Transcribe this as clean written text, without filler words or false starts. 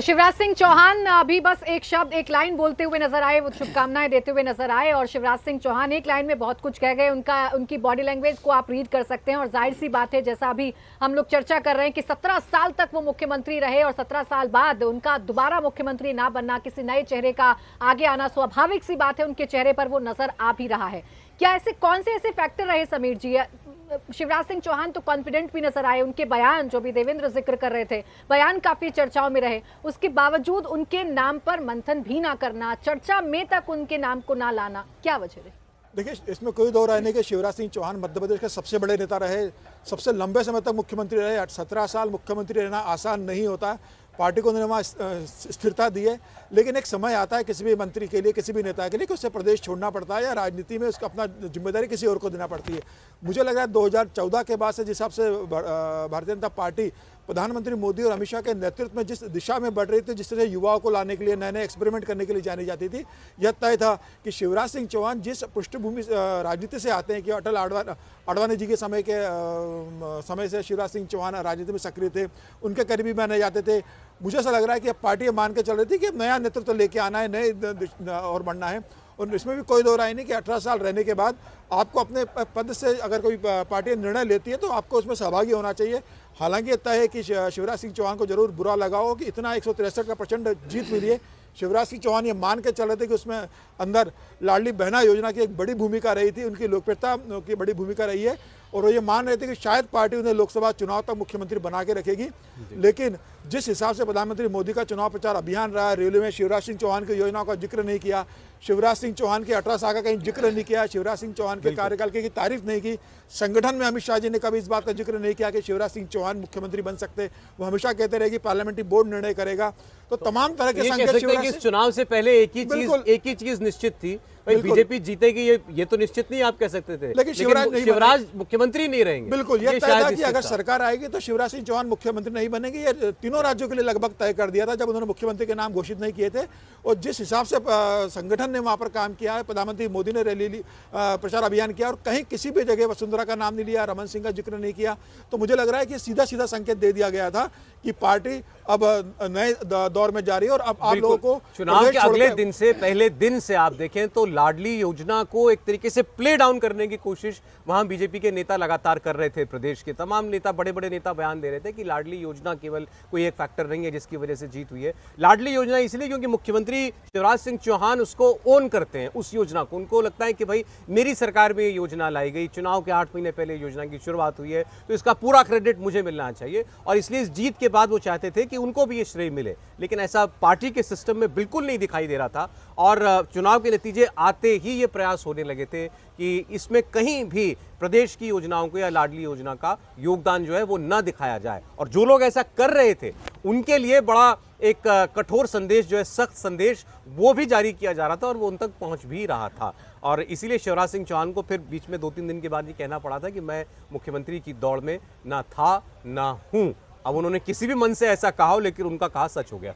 तो शिवराज सिंह चौहान अभी बस एक शब्द एक लाइन बोलते हुए नजर आए, वो शुभकामनाएं देते हुए नजर आए और शिवराज सिंह चौहान एक लाइन में बहुत कुछ कह गए। उनकी बॉडी लैंग्वेज को आप रीड कर सकते हैं और जाहिर सी बात है, जैसा अभी हम लोग चर्चा कर रहे हैं कि 17 साल तक वो मुख्यमंत्री रहे और 17 साल बाद उनका दोबारा मुख्यमंत्री ना बनना, किसी नए चेहरे का आगे आना स्वाभाविक सी बात है, उनके चेहरे पर वो नजर आ भी रहा है। क्या ऐसे कौन से ऐसे फैक्टर रहे समीर जी? शिवराज सिंह चौहान तो कॉन्फिडेंट भी नजर आए, उनके बयान जो भी देवेंद्र जिक्र कर रहे थे, बयान काफी चर्चाओं में रहे, उसके बावजूद उनके नाम पर मंथन भी ना करना, चर्चा में तक उनके नाम को ना लाना, क्या वजह रही? देखिए, इसमें कोई दो राय नहीं कि शिवराज सिंह चौहान मध्य प्रदेश के सबसे बड़े नेता रहे, सबसे लंबे समय तक मुख्यमंत्री रहे। 17 साल मुख्यमंत्री रहना आसान नहीं होता, पार्टी को उन्होंने वहाँ स्थिरता दी है, लेकिन एक समय आता है किसी भी मंत्री के लिए, किसी भी नेता के लिए कि उसे प्रदेश छोड़ना पड़ता है या राजनीति में उसको अपना जिम्मेदारी किसी और को देना पड़ती है। मुझे लग रहा है 2014 के बाद से जिस हिसाब से भारतीय जनता पार्टी प्रधानमंत्री मोदी और अमित शाह के नेतृत्व में जिस दिशा में बढ़ रही थी, जिस तरह युवाओं को लाने के लिए, नए नए एक्सपेरिमेंट करने के लिए जानी जाती थी, यह तय था कि शिवराज सिंह चौहान जिस पृष्ठभूमि राजनीति से आते हैं कि अटल आडवाणी जी के समय से शिवराज सिंह चौहान राजनीति में सक्रिय थे, उनके करीबी माने जाते थे। मुझे ऐसा लग रहा है कि अब पार्टी मान के चल रही थी कि नया नेतृत्व लेके आना है, नए और बढ़ना है। और इसमें भी कोई दो राय नहीं कि 18 साल रहने के बाद आपको अपने पद से अगर कोई पार्टी निर्णय लेती है तो आपको उसमें सहभागी होना चाहिए। हालांकि तय है कि शिवराज सिंह चौहान को जरूर बुरा लगा हो कि इतना 163 का प्रचंड जीत मिली है। शिवराज सिंह चौहान ये मान के चल रहे थे कि उसमें अंदर लाडली बहना योजना की एक बड़ी भूमिका रही थी, उनकी लोकप्रियता की बड़ी भूमिका रही है और वो ये मान रहे थे कि शायद पार्टी उन्हें लोकसभा चुनाव तक मुख्यमंत्री बना के रखेगी। लेकिन जिस हिसाब से प्रधानमंत्री मोदी का चुनाव प्रचार अभियान रहा, रेलवे में शिवराज सिंह चौहान की योजनाओं का जिक्र नहीं किया, शिवराज सिंह चौहान के 18 साल का कहीं जिक्र नहीं किया, शिवराज सिंह चौहान के कार्यकाल की तारीफ नहीं की, संगठन में अमित शाह जी ने कभी इस बात का जिक्र नहीं किया कि शिवराज सिंह चौहान मुख्यमंत्री बन सकते। वो हमेशा कहते रहे कि पार्लियामेंट्री बोर्ड निर्णय करेगा। तो तमाम तरह के संकेत चुनाव से पहले एक ही चीज निश्चित थी, भाई बीजेपी जीतेगी, ये तो निश्चित नहीं आप कह सकते थे, लेकिन शिवराज मुख्यमंत्री नहीं रहेंगे। बिल्कुल, ये तय था कि अगर सरकार आएगी तो शिवराज सिंह चौहान मुख्यमंत्री नहीं बनेंगे। ये तीनों राज्यों के लिए लगभग तय कर दिया था जब उन्होंने मुख्यमंत्री के नाम घोषित नहीं किए थे। और जिस हिसाब से संगठन ने वहां पर काम किया है, प्रधानमंत्री मोदी ने रैली प्रचार अभियान किया और कहीं किसी भी जगह वसुंधरा का नाम नहीं लिया, रमन सिंह का जिक्र नहीं किया, तो मुझे लग रहा है कि सीधा सीधा संकेत दे दिया गया था कि पार्टी अब नए दौर में जा रही है। और अब आप लोगों को चुनाव के अगले दिन से, पहले दिन से आप देखें तो लाडली योजना को एक तरीके से प्ले डाउन करने की कोशिश वहां बीजेपी के नेता लगातार कर रहे थे। प्रदेश के तमाम नेता, बड़े बड़े नेता बयान दे रहे थे कि लाडली योजना केवल कोई एक फैक्टर नहीं है जिसकी वजह से जीत हुई है। लाडली योजना इसलिए क्योंकि मुख्यमंत्री शिवराज सिंह चौहान उसको ओन करते हैं, उस योजना को। उनको लगता है कि भाई मेरी सरकार में ये योजना लाई गई, चुनाव के 8 महीने पहले योजना की शुरुआत हुई है, तो इसका पूरा क्रेडिट मुझे मिलना चाहिए। और इसलिए इस जीत के बाद वो चाहते थे कि उनको भी ये श्रेय मिले, लेकिन ऐसा पार्टी के सिस्टम में बिल्कुल नहीं दिखाई दे रहा था। और चुनाव के नतीजे आते ही ये प्रयास होने लगे थे कि इसमें कहीं भी प्रदेश की योजनाओं को या लाडली योजना का योगदान जो है वो न दिखाया जाए। और जो लोग ऐसा कर रहे थे उनके लिए बड़ा एक कठोर संदेश जो है, सख्त संदेश, वो भी जारी किया जा रहा था और वो उन तक पहुंच भी रहा था। और इसीलिए शिवराज सिंह चौहान को फिर बीच में 2-3 दिन के बाद ये कहना पड़ा था कि मैं मुख्यमंत्री की दौड़ में ना था ना हूं। अब उन्होंने किसी भी मन से ऐसा कहा हो, लेकिन उनका कहा सच हो गया।